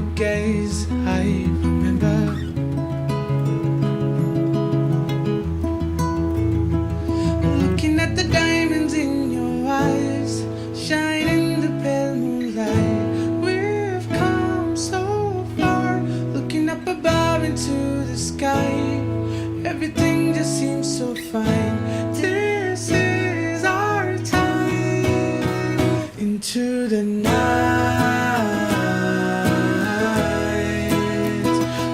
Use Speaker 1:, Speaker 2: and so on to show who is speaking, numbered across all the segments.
Speaker 1: your gaze, I remember. Looking at the diamonds in your eyes, shining the pale moonlight. We've come so far, looking up above into the sky. Everything just seems so fine. This is our time. Into the night,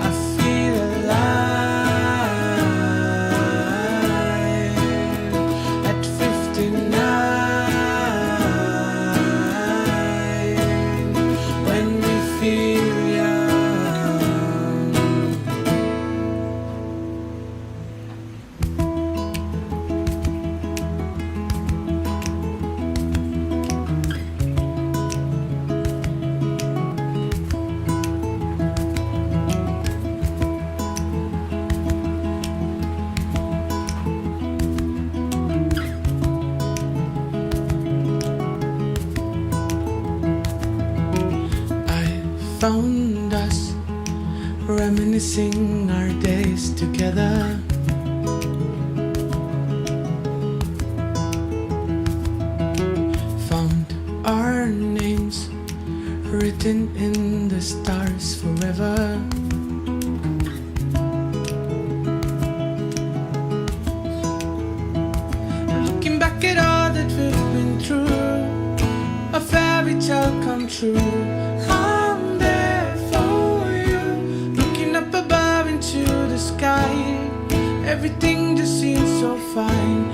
Speaker 1: I feel alive. At 59, when we feel young. Found us reminiscing our days together. Found our names written in the stars forever. Looking back at all that we've been through, a fairy tale come true. I'm there for you, looking up above into the sky. Everything just seems so fine.